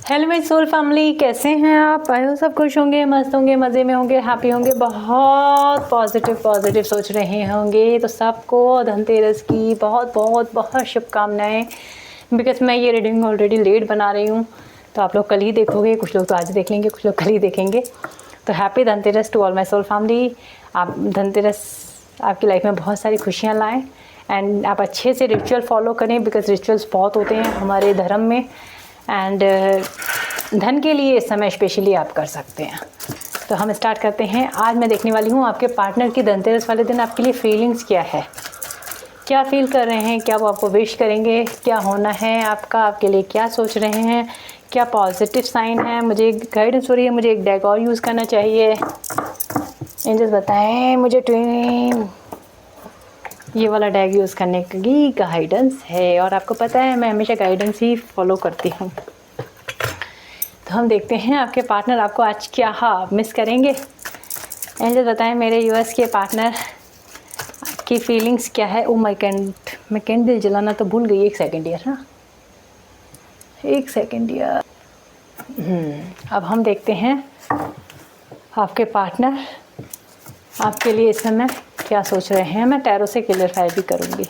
Hello my soul family, कैसे हैं आप? आई हो सब खुश होंगे, मस्त होंगे, मज़े में होंगे, हैप्पी होंगे, बहुत पॉजिटिव सोच रहे होंगे। तो सबको धनतेरस की बहुत बहुत बहुत शुभकामनाएं। बिकॉज मैं ये रीडिंग ऑलरेडी लेट बना रही हूँ, तो आप लोग कल ही देखोगे, कुछ लोग तो आज देख लेंगे, कुछ लोग कल ही देखेंगे। तो happy Dhanteras to all my soul family. आप धनतेरस आपकी लाइफ में बहुत सारी खुशियाँ लाएँ एंड आप अच्छे से रिचुअल फॉलो करें, बिकॉज रिचुअल्स बहुत होते हैं हमारे धर्म में। एंड धन के लिए इस समय स्पेशली आप कर सकते हैं। तो हम स्टार्ट करते हैं। आज मैं देखने वाली हूँ आपके पार्टनर की धनतेरस वाले दिन आपके लिए फीलिंग्स क्या है, क्या फील कर रहे हैं, क्या वो आपको विश करेंगे, क्या होना है आपका, आपके लिए क्या सोच रहे हैं, क्या पॉजिटिव साइन है। मुझे गाइडेंस हो रही है, मुझे एक डेक और यूज़ करना चाहिए। एंजल्स बताएं मुझे ट्विन ये वाला डेक यूज़ करने की गाइडेंस है, और आपको पता है मैं हमेशा गाइडेंस ही फॉलो करती हूँ। तो हम देखते हैं आपके पार्टनर आपको आज क्या मिस करेंगे। एंजल बताएं मेरे यूएस के पार्टनर की फीलिंग्स क्या है। ओ मैं कैंडल जलाना तो भूल गई। एक सेकेंड यार, हाँ एक सेकेंड यार। अब हम देखते हैं आपके पार्टनर आपके लिए इस समय क्या सोच रहे हैं। मैं टैरो से क्लियरफाई भी करूँगी।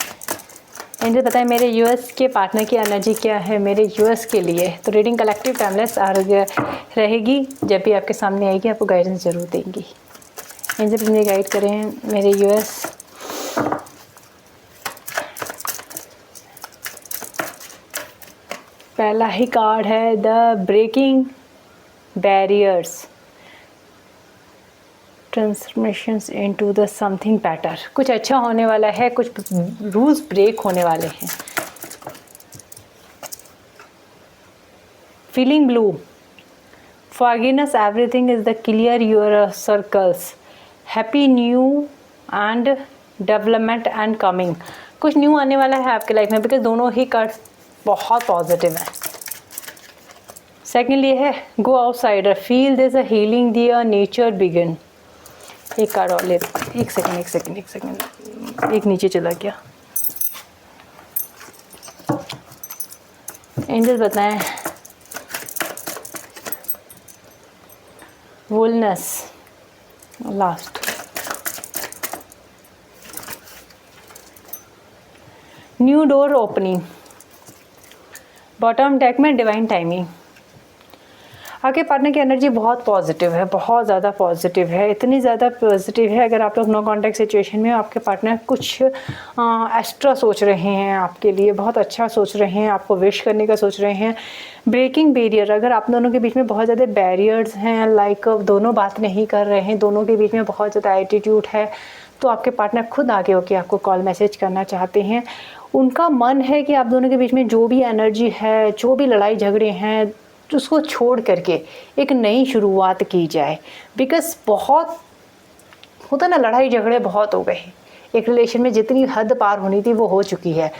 एंजल बताएं मेरे यूएस के पार्टनर की एनर्जी क्या है मेरे यूएस के लिए। तो रीडिंग कलेक्टिव टाइमलेस रहेगी, जब भी आपके सामने आएगी आपको गाइडेंस ज़रूर देंगी। एंजल मुझे गाइड करें मेरे यूएस पहला ही कार्ड है the breaking barriers transformations into the something better. कुछ अच्छा होने वाला है, कुछ रूल्स ब्रेक होने वाले हैं। Feeling blue, forgiveness everything is the clear your circles, happy new and development and coming। कुछ न्यू आने वाला है आपके लाइफ में, बिकॉज दोनों ही कार्ड्स बहुत पॉजिटिव हैं। सेकेंडली है go outsider, feel this a healing their nature begin. एक कार्ड और ले, एक सेकेंड, एक नीचे चला गया। एंजल बताएं wellness last, new door opening, bottom deck में डिवाइन टाइमिंग। आपके पार्टनर की एनर्जी बहुत पॉजिटिव है, बहुत ज़्यादा पॉजिटिव है, इतनी ज़्यादा पॉजिटिव है। अगर आप लोग नो कॉन्टैक्ट सिचुएशन में हो, आपके पार्टनर कुछ एक्स्ट्रा सोच रहे हैं आपके लिए, बहुत अच्छा सोच रहे हैं, आपको विश करने का सोच रहे हैं। ब्रेकिंग बैरियर, अगर आप दोनों के बीच में बहुत ज़्यादा बैरियर्स हैं, लाइक दोनों बात नहीं कर रहे हैं, दोनों के बीच में बहुत ज़्यादा एटीट्यूड है, तो आपके पार्टनर खुद आगे होकर आपको कॉल मैसेज करना चाहते हैं। उनका मन है कि आप दोनों के बीच में जो भी एनर्जी है, जो भी लड़ाई झगड़े हैं, उसको छोड़ करके एक नई शुरुआत की जाए। बिकॉज बहुत होता ना, लड़ाई झगड़े बहुत हो गए, एक रिलेशन में जितनी हद पार होनी थी वो हो चुकी है।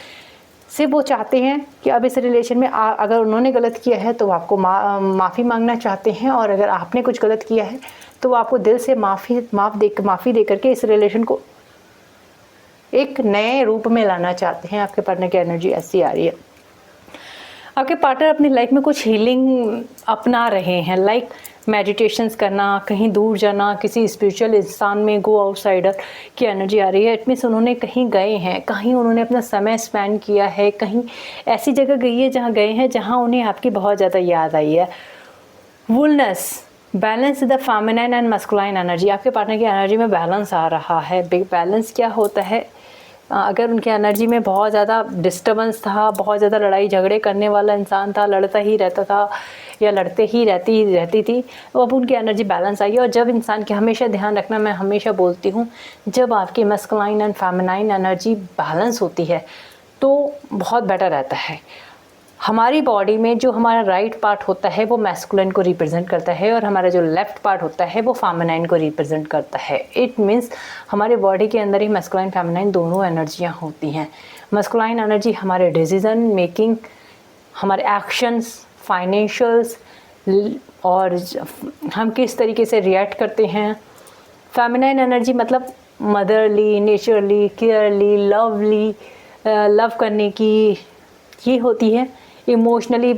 सिर्फ वो चाहते हैं कि अब इस रिलेशन में अगर उन्होंने गलत किया है तो आपको माफ़ी मांगना चाहते हैं, और अगर आपने कुछ गलत किया है तो वो आपको दिल से माफ़ी दे करके इस रिलेशन को एक नए रूप में लाना चाहते हैं। आपके पार्टनर की एनर्जी ऐसी आ रही है। आपके पार्टनर अपनी लाइफ में कुछ हीलिंग अपना रहे हैं, लाइक मेडिटेशंस करना, कहीं दूर जाना, किसी स्पिरिचुअल इंसान में गो आउटसाइडर की एनर्जी आ रही है। इट मीन्स उन्होंने कहीं गए हैं, कहीं उन्होंने अपना समय स्पेंड किया है, कहीं ऐसी जगह गई है जहाँ गए हैं जहाँ उन्हें आपकी बहुत ज़्यादा याद आई है। Wellness, balance the feminine and masculine energy. आपके पार्टनर की एनर्जी में बैलेंस आ रहा है। बिग बैलेंस क्या होता है? अगर उनकी एनर्जी में बहुत ज़्यादा डिस्टर्बेंस था, बहुत ज़्यादा लड़ाई झगड़े करने वाला इंसान था, लड़ता ही रहता था या लड़ते ही रहती थी, तो अब उनकी एनर्जी बैलेंस आई है। और जब इंसान की हमेशा ध्यान रखना, मैं हमेशा बोलती हूँ, जब आपकी masculine and feminine energy balance होती है तो बहुत बेटर रहता है। हमारी बॉडी में जो हमारा राइट पार्ट होता है वो मैस्कुलिन को रिप्रेजेंट करता है, और हमारा जो लेफ्ट पार्ट होता है वो फेमिनाइन को रिप्रेजेंट करता है। इट मीन्स हमारे बॉडी के अंदर ही मैस्कुलाइन फेमिनाइन दोनों एनर्जियाँ होती हैं। मैस्कुलाइन एनर्जी हमारे डिसीजन मेकिंग, हमारे एक्शंस, फाइनेंशियल्स, और हम किस तरीके से रिएक्ट करते हैं। फेमिनाइन एनर्जी मतलब मदरली, नेचरली, केयरली, लव करने की ये होती है। इमोशनली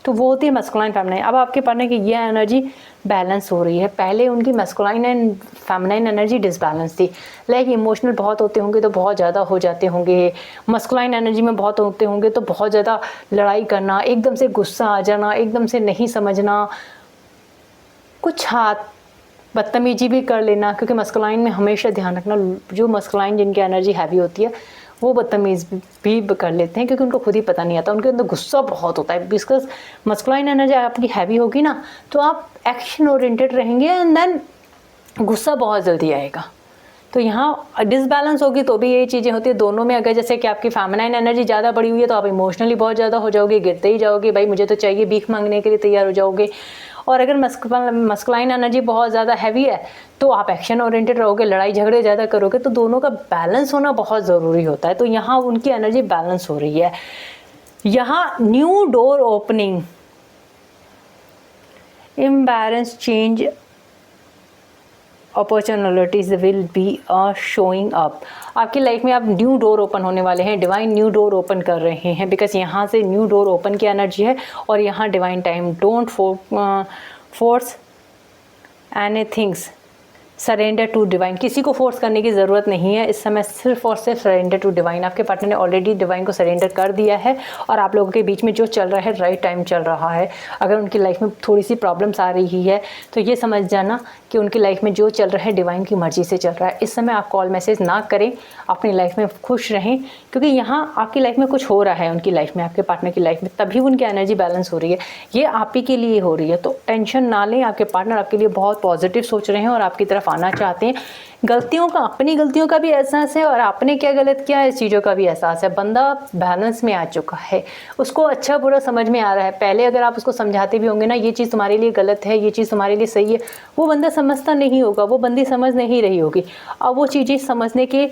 तो वो होती है मस्कुलाइन फेमिनाइन। अब आपके पार्टनर की ये एनर्जी बैलेंस हो रही है। पहले उनकी masculine and feminine energy disbalance थी। लाइक इमोशनल बहुत होते होंगे तो बहुत ज़्यादा हो जाते होंगे, मस्कुलाइन एनर्जी में बहुत होते होंगे तो बहुत ज़्यादा लड़ाई करना, एकदम से गुस्सा आ जाना, एकदम से नहीं समझना, कुछ हाथ बदतमीजी भी कर लेना। क्योंकि मस्कुलाइन में हमेशा ध्यान रखना, जो मस्कुलाइन जिनकी एनर्जी हैवी होती है वो बदतमीज़ भी कर लेते हैं, क्योंकि उनको खुद ही पता नहीं आता, उनके अंदर गुस्सा बहुत होता है। बिकॉज मस्कुलाइन एनर्जी आपकी हैवी होगी ना, तो आप एक्शन ओरिएंटेड रहेंगे एंड देन गुस्सा बहुत जल्दी आएगा। तो यहाँ डिसबैलेंस होगी तो भी ये चीज़ें होती है दोनों में। अगर जैसे कि आपकी फेमिनाइन एनर्जी ज़्यादा बढ़ी हुई है तो आप इमोशनली बहुत ज़्यादा हो जाओगे, गिरते ही जाओगे, भाई मुझे तो चाहिए, भीख मांगने के लिए तैयार हो जाओगे। और अगर मस्कुलाइन एनर्जी बहुत ज़्यादा हैवी है तो आप एक्शन ओरिएंटेड रहोगे, लड़ाई झगड़े ज़्यादा करोगे। तो दोनों का बैलेंस होना बहुत ज़रूरी होता है। तो यहाँ उनकी एनर्जी बैलेंस हो रही है। यहाँ new door opening, imbalance change opportunities will be showing up. आपकी लाइफ में आप न्यू डोर ओपन होने वाले हैं, डिवाइन न्यू डोर ओपन कर रहे हैं। बिकॉज यहाँ से न्यू डोर ओपन की एनर्जी है और यहाँ divine time. Don't force anythings, surrender to divine. किसी को फोर्स करने की ज़रूरत नहीं है इस समय, सिर्फ और सिर्फ सरेंडर टू डिवाइन। आपके पार्टनर ने ऑलरेडी डिवाइन को सरेंडर कर दिया है और आप लोगों के बीच में जो चल रहा है राइट टाइम चल रहा है। अगर उनकी लाइफ में थोड़ी सी प्रॉब्लम्स आ रही है तो ये समझ जाना कि उनकी लाइफ में जो चल रहा है डिवाइन की मर्जी से चल रहा है। इस समय आप कॉल मैसेज ना करें, अपनी लाइफ में खुश रहें, क्योंकि यहाँ आपकी लाइफ में कुछ हो रहा है उनकी लाइफ में, आपके पार्टनर की लाइफ में, तभी उनकी एनर्जी बैलेंस हो रही है। ये आप ही के लिए हो रही है, तो टेंशन ना लें। आपके पार्टनर आपके लिए बहुत पॉजिटिव सोच रहे हैं और आपकी तरफ आना चाहते हैं। गलतियों का, अपनी गलतियों का भी एहसास है और आपने क्या गलत किया है इस चीज़ों का भी एहसास है। बंदा बैलेंस में आ चुका है, उसको अच्छा बुरा समझ में आ रहा है। पहले अगर आप उसको समझाते भी होंगे ना, ये चीज़ तुम्हारे लिए गलत है, ये चीज़ तुम्हारे लिए सही है, वो बंदा समझता नहीं होगा, वो बंदी समझ नहीं रही होगी। अब वो चीज़ें समझने के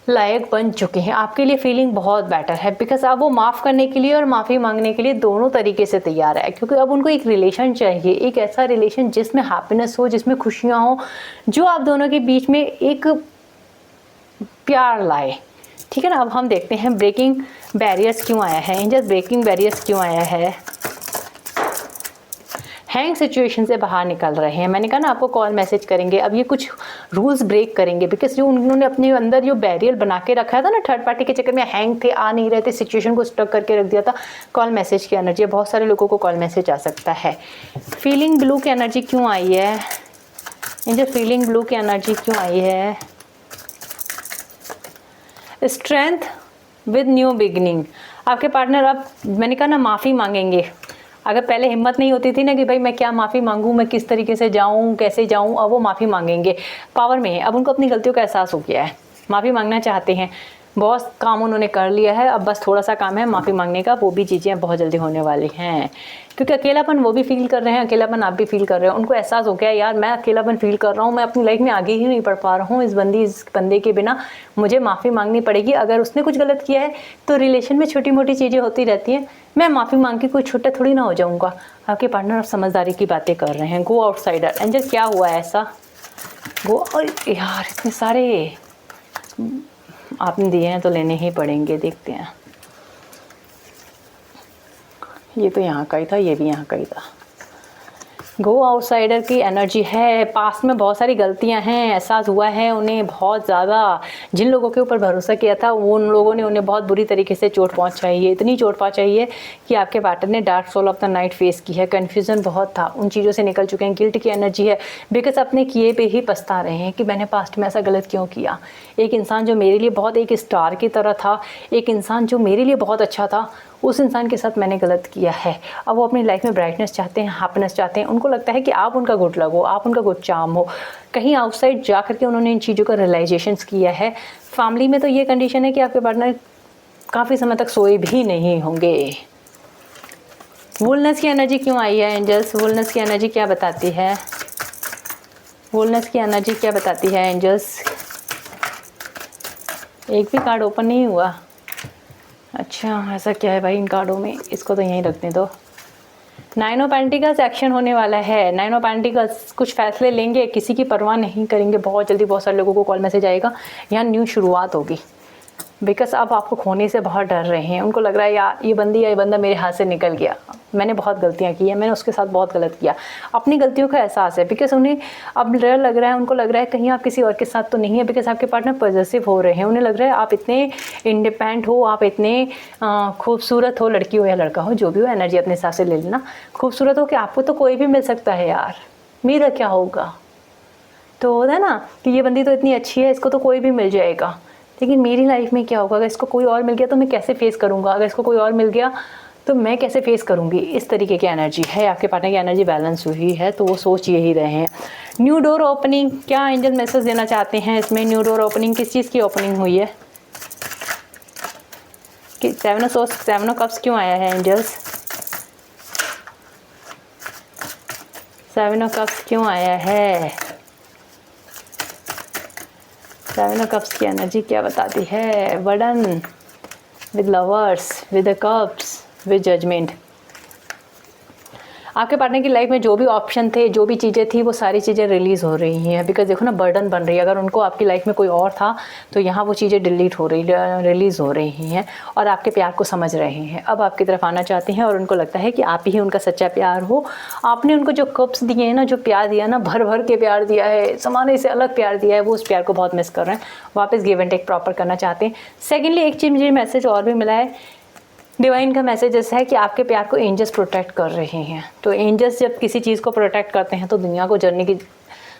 लायक बन चुके हैं। आपके लिए फीलिंग बहुत बेटर है, बिकॉज अब वो माफ़ करने के लिए और माफ़ी मांगने के लिए दोनों तरीके से तैयार है। क्योंकि अब उनको एक रिलेशन चाहिए, एक ऐसा रिलेशन जिसमें हैप्पीनेस हो, जिसमें खुशियाँ हो, जो आप दोनों के बीच में एक प्यार लाए। ठीक है ना। अब हम देखते हैं ब्रेकिंग बैरियर्स क्यों आया है। एंजल ब्रेकिंग बैरियर्स क्यों आया है। हैंग सिचुएशन से बाहर निकल रहे हैं। मैंने कहा ना आपको कॉल मैसेज करेंगे। अब ये कुछ रूल्स ब्रेक करेंगे, बिकॉज जो उन्होंने अपने अंदर जो बैरियर बना के रखा था ना, थर्ड पार्टी के चक्कर में हैंग थे, आ नहीं रहे थे, सिचुएशन को स्टक करके रख दिया था। कॉल मैसेज की एनर्जी, बहुत सारे लोगों को कॉल मैसेज आ सकता है। फीलिंग ब्लू की एनर्जी क्यों आई है। जो फीलिंग ब्लू की एनर्जी क्यों आई है। Strength with new beginning. आपके पार्टनर, अब मैंने कहा ना माफ़ी मांगेंगे। अगर पहले हिम्मत नहीं होती थी ना कि भाई मैं क्या माफ़ी मांगूँ, मैं किस तरीके से जाऊँ, कैसे जाऊँ, अब वो माफ़ी मांगेंगे। पावर में है, अब उनको अपनी गलतियों का एहसास हो गया है, माफ़ी मांगना चाहते हैं। बहुत काम उन्होंने कर लिया है, अब बस थोड़ा सा काम है माफ़ी मांगने का। वो भी चीज़ें बहुत जल्दी होने वाली हैं, क्योंकि अकेलापन वो भी फील कर रहे हैं, अकेलापन आप भी फील कर रहे हो। उनको एहसास हो गया यार मैं अकेलापन फील कर रहा हूँ, मैं अपनी लाइफ में आगे ही नहीं बढ़ पा रहा हूँ, इस बंदे के बिना मुझे माफ़ी मांगनी पड़ेगी। अगर उसने कुछ गलत किया है तो रिलेशन में छोटी मोटी चीज़ें होती रहती हैं, मैं माफ़ी मांग के कोई छोटा थोड़ी ना हो जाऊँगा। आपके पार्टनर अब समझदारी की बातें कर रहे हैं। गो आउटसाइडर। एंजल क्या हुआ है ऐसा। गो, और यार इतने सारे आपने दिए हैं तो लेने ही पड़ेंगे। देखते हैं, ये तो यहाँ का ही था, ये भी यहाँ का ही था। गो आउटसाइडर की एनर्जी है। पास्ट में बहुत सारी गलतियां हैं, एहसास हुआ है उन्हें बहुत ज़्यादा। जिन लोगों के ऊपर भरोसा किया था उन लोगों ने उन्हें बहुत बुरी तरीके से चोट पहुंचाई है। इतनी चोट पहुंचाई है कि आपके पार्टनर ने dark soul of the night face की है। कन्फ्यूज़न बहुत था, उन चीज़ों से निकल चुके हैं। गिल्ट की एनर्जी है, बिकॉज अपने किए पे ही पछता रहे हैं कि मैंने पास्ट में ऐसा गलत क्यों किया। एक इंसान जो मेरे लिए बहुत एक स्टार की तरह था, एक इंसान जो मेरे लिए बहुत अच्छा था, उस इंसान के साथ मैंने गलत किया है। अब वो अपनी लाइफ में ब्राइटनेस चाहते हैं, हैप्पीनेस चाहते हैं। उनको लगता है कि आप उनका गुड लक हो, आप उनका गुड चार्म हो। कहीं आउटसाइड जा करके उन्होंने इन चीज़ों का रियलाइजेशंस किया है। फैमिली में तो ये कंडीशन है कि आपके पार्टनर काफ़ी समय तक सोए भी नहीं होंगे। वुलनेस की एनर्जी क्यों आई है एंजल्स। वुलनेस की एनर्जी क्या बताती है। वुलनेस की एनर्जी क्या बताती है एंजल्स। एक भी कार्ड ओपन नहीं हुआ। अच्छा, ऐसा क्या है भाई इन कार्डों में, इसको तो यहीं रखने दो। नाइन ऑफ पेंटिकल्स एक्शन होने वाला है। नाइन ऑफ पेंटिकल्स कुछ फैसले लेंगे, किसी की परवाह नहीं करेंगे। बहुत जल्दी बहुत सारे लोगों को कॉल मैसेज आएगा, यहाँ न्यू शुरुआत होगी। बिकॉज अब आपको खोने से बहुत डर रहे हैं। उनको लग रहा है यार ये बंदी या ये बंदा मेरे हाथ से निकल गया, मैंने बहुत गलतियाँ की हैं, मैंने उसके साथ बहुत गलत किया। अपनी गलतियों का एहसास है, बिकॉज उन्हें अब डर लग रहा है, उनको लग रहा है कहीं आप किसी और के साथ तो नहीं है, बिकॉज आपके पार्टनर पॉजिटिव हो रहे हैं। उन्हें लग रहा है आप इतने इंडिपेंडेंट हो, आप इतने खूबसूरत हो, लड़की हो या लड़का हो, जो भी हो, एनर्जी अपने हिसाब से ले लेना, खूबसूरत हो कि आपको तो कोई भी मिल सकता है यार, मेरा क्या होगा। तो होता है ना कि ये बंदी तो इतनी अच्छी है, इसको तो कोई भी मिल जाएगा, लेकिन मेरी लाइफ में क्या होगा, अगर इसको कोई और मिल गया तो मैं कैसे फेस करूँगा, अगर इसको कोई और मिल गया तो मैं कैसे फेस करूँगी। इस तरीके की एनर्जी है, आपके पार्टनर की एनर्जी बैलेंस हुई है, तो वो सोच यही रहे हैं। न्यू डोर ओपनिंग, क्या एंजल मैसेज देना चाहते हैं इसमें। न्यू डोर ओपनिंग किस चीज़ की ओपनिंग हुई है कि 7 ऑफ कप्स क्यों आया है एंजल्स, 7 ऑफ कप्स क्यों आया है, 7 ऑफ कप्स की एनर्जी क्या बताती है। Warden with lovers, with the cups, with judgment. आपके पार्टनर की लाइफ में जो भी ऑप्शन थे, जो भी चीज़ें थी, वो सारी चीज़ें रिलीज़ हो रही हैं। बिकॉज देखो ना, बर्डन बन रही है। अगर उनको आपकी लाइफ में कोई और था तो यहाँ वो चीज़ें डिलीट हो रही, रिलीज़ हो रही हैं, और आपके प्यार को समझ रहे हैं। अब आपकी तरफ आना चाहते हैं और उनको लगता है कि आप ही उनका सच्चा प्यार हो। आपने उनको जो कप्स दिए हैं ना, जो प्यार दिया ना, भर भर के प्यार दिया है, समाने से अलग प्यार दिया है, वो उस प्यार को बहुत मिस कर रहे हैं, वापस गिव एंड टेक प्रॉपर करना चाहते हैं। सेकेंडली, एक चीज़ मुझे मैसेज और भी मिला है, डिवाइन का मैसेज ऐसा है कि आपके प्यार को एंजल्स प्रोटेक्ट कर रहे हैं। तो एंजल्स जब किसी चीज़ को प्रोटेक्ट करते हैं तो दुनिया को जरने की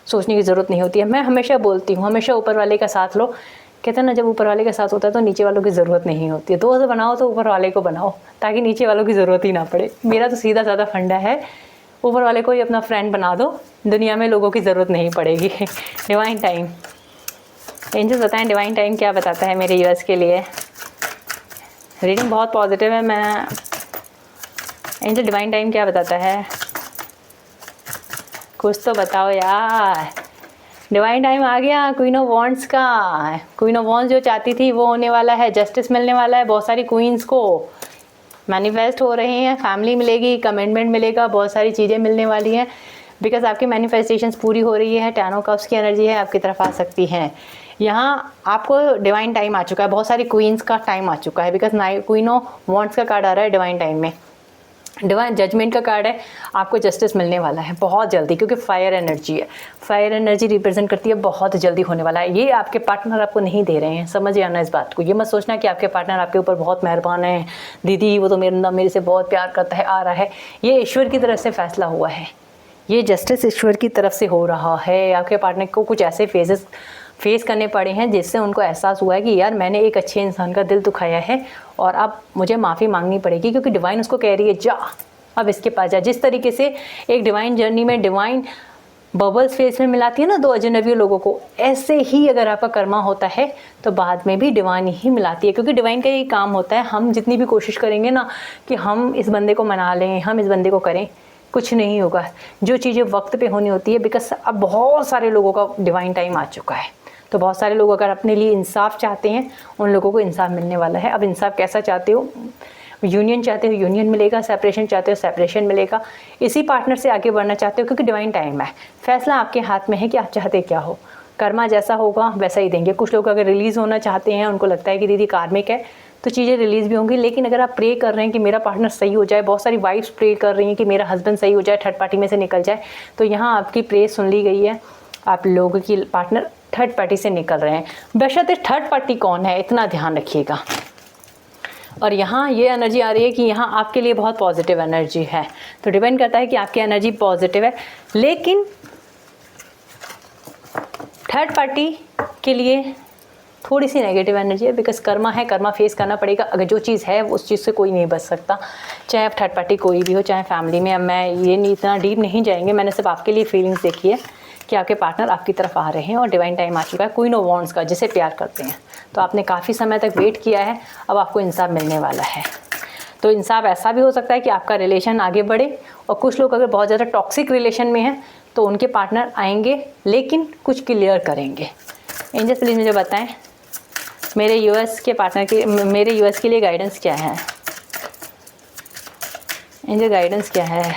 सोचने की ज़रूरत नहीं होती है। मैं हमेशा बोलती हूँ, हमेशा ऊपर वाले का साथ लो। कहते हैं ना, जब ऊपर वाले का साथ होता है तो नीचे वालों की ज़रूरत नहीं होती है। दोस्त बनाओ तो ऊपर वाले को बनाओ, ताकि नीचे वालों की ज़रूरत ही ना पड़े। मेरा तो सीधा साधा फंडा है, ऊपर वाले को ही अपना फ्रेंड बना दो, दुनिया में लोगों की ज़रूरत नहीं पड़ेगी। डिवाइन टाइम, एंजल्स बताएं डिवाइन टाइम क्या बताता है मेरे यूएस के लिए। रीडिंग बहुत पॉजिटिव है। मैं एंजल डिवाइन टाइम क्या बताता है, कुछ तो बताओ यार। डिवाइन टाइम आ गया, क्वीन ऑफ वॉन्ड्स का। क्वीन ऑफ वॉन्ड्स जो चाहती थी वो होने वाला है, जस्टिस मिलने वाला है। बहुत सारी क्वींस को मैनिफेस्ट हो रहे हैं, फैमिली मिलेगी, कमिटमेंट मिलेगा, बहुत सारी चीज़ें मिलने वाली हैं, बिकॉज आपकी मैनिफेस्टेशंस पूरी हो रही है। 10 ऑफ कप्स की एनर्जी है, आपकी तरफ आ सकती हैं। यहाँ आपको डिवाइन टाइम आ चुका है, बहुत सारी क्वींस का टाइम आ चुका है, बिकॉज क्वीन ऑफ वॉन्ड्स का कार्ड आ रहा है डिवाइन टाइम में। डिवाइन जजमेंट का कार्ड है, आपको जस्टिस मिलने वाला है बहुत जल्दी, क्योंकि फायर एनर्जी है। फायर एनर्जी रिप्रेजेंट करती है बहुत जल्दी होने वाला है। ये आपके पार्टनर आपको नहीं दे रहे हैं, समझ आना इस बात को। ये मत सोचना कि आपके पार्टनर आपके ऊपर बहुत मेहरबान है, दीदी वो तो मेरे से बहुत प्यार करता है, आ रहा है। ये ईश्वर की तरफ से फैसला हुआ है, ये जस्टिस ईश्वर की तरफ से हो रहा है। आपके पार्टनर को कुछ ऐसे फेस करने पड़े हैं जिससे उनको एहसास हुआ है कि यार मैंने एक अच्छे इंसान का दिल दुखाया है और अब मुझे माफ़ी मांगनी पड़ेगी, क्योंकि डिवाइन उसको कह रही है जा अब इसके पास जा। जिस तरीके से एक डिवाइन जर्नी में डिवाइन बबल्स फेस में मिलाती है ना दो अजनबी लोगों को, ऐसे ही अगर आपका कर्मा होता है तो बाद में भी डिवाइन ही मिलाती है। क्योंकि डिवाइन का यही काम होता है, हम जितनी भी कोशिश करेंगे ना कि हम इस बंदे को मना लें, हम इस बंदे को करें, कुछ नहीं होगा। जो चीज़ें वक्त पे होनी होती है, बिकॉज अब बहुत सारे लोगों का डिवाइन टाइम आ चुका है, तो बहुत सारे लोग अगर अपने लिए इंसाफ चाहते हैं, उन लोगों को इंसाफ मिलने वाला है। अब इंसाफ कैसा चाहते हो, यूनियन चाहते हो यूनियन मिलेगा, सेपरेशन चाहते हो सेपरेशन मिलेगा, इसी पार्टनर से आगे बढ़ना चाहते हो, क्योंकि डिवाइन टाइम है। फैसला आपके हाथ में है कि आप चाहते क्या हो, कर्मा जैसा होगा वैसा ही देंगे। कुछ लोग अगर रिलीज़ होना चाहते हैं, उनको लगता है कि दीदी कार्मिक है, तो चीज़ें रिलीज़ भी होंगी। लेकिन अगर आप प्रे कर रहे हैं कि मेरा पार्टनर सही हो जाए, बहुत सारी वाइफ्स प्रे कर रही हैं कि मेरा हस्बैंड सही हो जाए, थर्ड पार्टी में से निकल जाए, तो यहाँ आपकी प्रे सुन ली गई है। आप लोगों की पार्टनर थर्ड पार्टी से निकल रहे हैं, बशर्ते थर्ड पार्टी कौन है इतना ध्यान रखिएगा। और यहाँ ये एनर्जी आ रही है कि यहाँ आपके लिए बहुत पॉजिटिव एनर्जी है, तो डिपेंड करता है कि आपकी एनर्जी पॉजिटिव है। लेकिन थर्ड पार्टी के लिए थोड़ी सी नेगेटिव एनर्जी है, बिकॉज कर्मा है, कर्मा फेस करना पड़ेगा। अगर जो चीज़ है उस चीज़ से कोई नहीं बच सकता, चाहे आप थर्ड पार्टी कोई भी हो, चाहे फैमिली में। अब मैं ये नहीं इतना डीप नहीं जाएंगे, मैंने सिर्फ आपके लिए फीलिंग्स देखी है कि आपके पार्टनर आपकी तरफ आ रहे हैं और डिवाइन टाइम आ चुका है। क्वीन ऑफ वॉन्ड्स का, जिसे प्यार करते हैं, तो आपने काफ़ी समय तक वेट किया है, अब आपको इंसाफ मिलने वाला है। तो इंसाफ ऐसा भी हो सकता है कि आपका रिलेशन आगे बढ़े, और कुछ लोग अगर बहुत ज़्यादा टॉक्सिक रिलेशन में हैं तो उनके पार्टनर आएंगे लेकिन कुछ क्लियर करेंगे। एंजल्स प्लीज़ मुझे बताएं मेरे यूएस के पार्टनर के, मेरे यूएस के लिए गाइडेंस क्या है। एंजल गाइडेंस क्या है।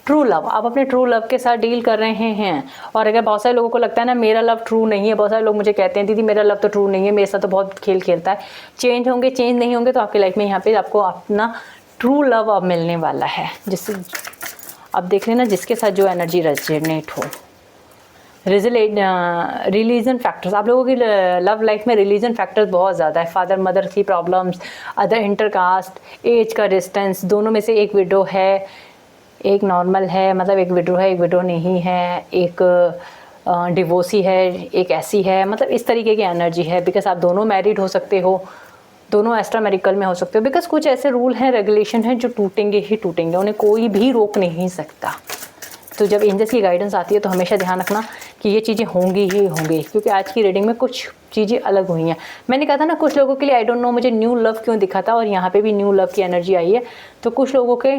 ट्रू लव, आप अपने ट्रू लव के साथ डील कर रहे हैं और अगर बहुत सारे लोगों को लगता है ना मेरा लव ट्रू नहीं है, बहुत सारे लोग मुझे कहते हैं दीदी मेरा लव तो ट्रू नहीं है, मेरे साथ तो बहुत खेल खेलता है, चेंज होंगे चेंज नहीं होंगे तो आपकी लाइफ में यहाँ पे आपको अपना ट्रू लव अब मिलने वाला है, जिससे अब देख लेना जिसके साथ जो एनर्जी रेजोनेट हो। रिलीजन फैक्टर्स, आप लोगों की लव लाइफ में रिलीजन फैक्टर्स बहुत ज़्यादा है। फादर मदर की प्रॉब्लम्स, अदर इंटरकास्ट, एज का डिस्टेंस, दोनों में से एक विडो है, एक नॉर्मल है, मतलब एक विडो है एक विडो नहीं है, एक डिवोर्सी है एक ऐसी है, मतलब इस तरीके की एनर्जी है। बिकॉज आप दोनों मैरिड हो सकते हो, दोनों एक्स्ट्रा मैरिकल में हो सकते हो। बिकॉज कुछ ऐसे रूल हैं रेगुलेशन हैं जो टूटेंगे ही टूटेंगे, उन्हें कोई भी रोक नहीं सकता। तो जब एंजल्स की गाइडेंस आती है तो हमेशा ध्यान रखना कि ये चीज़ें होंगी ही होंगी, क्योंकि आज की रीडिंग में कुछ चीज़ें अलग हुई हैं। मैंने कहा था ना कुछ लोगों के लिए आई डोंट नो मुझे न्यू लव क्यों दिखा था, और यहाँ पे भी न्यू लव की एनर्जी आई है। तो कुछ लोगों के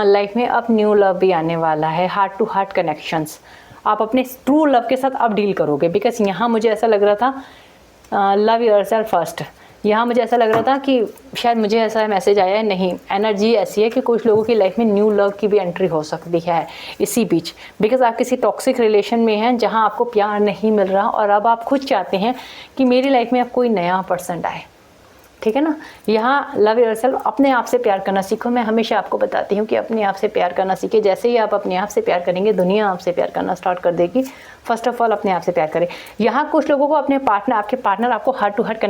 लाइफ में अब न्यू लव भी आने वाला है, हार्ट टू हार्ट कनेक्शंस। आप अपने ट्रू लव के साथ अब डील करोगे। बिकॉज यहाँ मुझे ऐसा लग रहा था लव योरसेल्फ फर्स्ट, यहाँ मुझे ऐसा लग रहा था कि शायद मुझे ऐसा मैसेज आया है, नहीं एनर्जी ऐसी है कि कुछ लोगों की लाइफ में न्यू लव की भी एंट्री हो सकती है इसी बीच। बिकॉज आप किसी टॉक्सिक रिलेशन में हैं जहाँ आपको प्यार नहीं मिल रहा, और अब आप खुद चाहते हैं कि मेरी लाइफ में अब कोई नया पर्सन आए, ठीक है ना। यहाँ लव योरसेल्फ, अपने आप से प्यार करना सीखो। मैं हमेशा आपको बताती हूँ कि अपने आप से प्यार करना सीखे। जैसे ही आप अपने आप से प्यार करेंगे दुनिया आपसे प्यार करना स्टार्ट कर देगी। फर्स्ट ऑफ ऑल अपने आप से प्यार करें। यहाँ कुछ लोगों को अपने पार्टनर, आपके पार्टनर आपको हार्ट टू हार्ट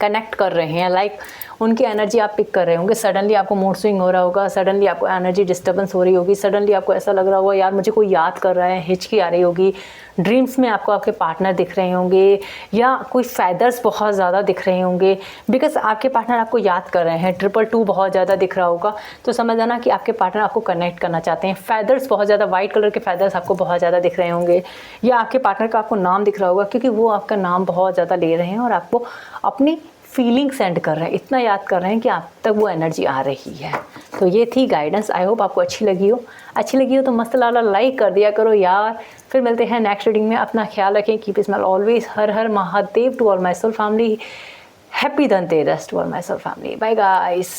कनेक्ट कर रहे हैं, लाइक उनकी एनर्जी आप पिक कर रहे होंगे। सडनली आपको मूड स्विंग हो रहा होगा, सडनली आपको एनर्जी डिस्टर्बेंस हो रही होगी, सडनली आपको ऐसा लग रहा होगा यार मुझे कोई याद कर रहा है, हिचकी आ रही होगी। ड्रीम्स में आपको आपके पार्टनर दिख रहे होंगे, या कोई फैदर्स बहुत ज़्यादा दिख रहे होंगे, बिकॉज आपके पार्टनर आपको याद कर रहे हैं। 222 बहुत ज़्यादा दिख रहा होगा, तो समझ आना कि आपके पार्टनर आपको कनेक्ट करना चाहते हैं। फैदर्स बहुत ज़्यादा, वाइट कलर के फैदर्स आपको बहुत ज़्यादा दिख रहे होंगे, या आपके पार्टनर का आपको नाम दिख रहा होगा, क्योंकि वो आपका नाम बहुत ज़्यादा ले रहे हैं और आपको अपनी फीलिंग सेंड कर रहे हैं, इतना याद कर रहे हैं कि आप तक वो एनर्जी आ रही है। तो ये थी गाइडेंस। आई होप आपको अच्छी लगी हो तो मस्त लाला लाइक कर दिया करो यार। फिर मिलते हैं नेक्स्ट रीडिंग में। अपना ख्याल रखें, कीप स्माइल ऑलवेज। हर हर Mahadev to all my soul family. Happy Dhanteras to all my soul family. Bye guys.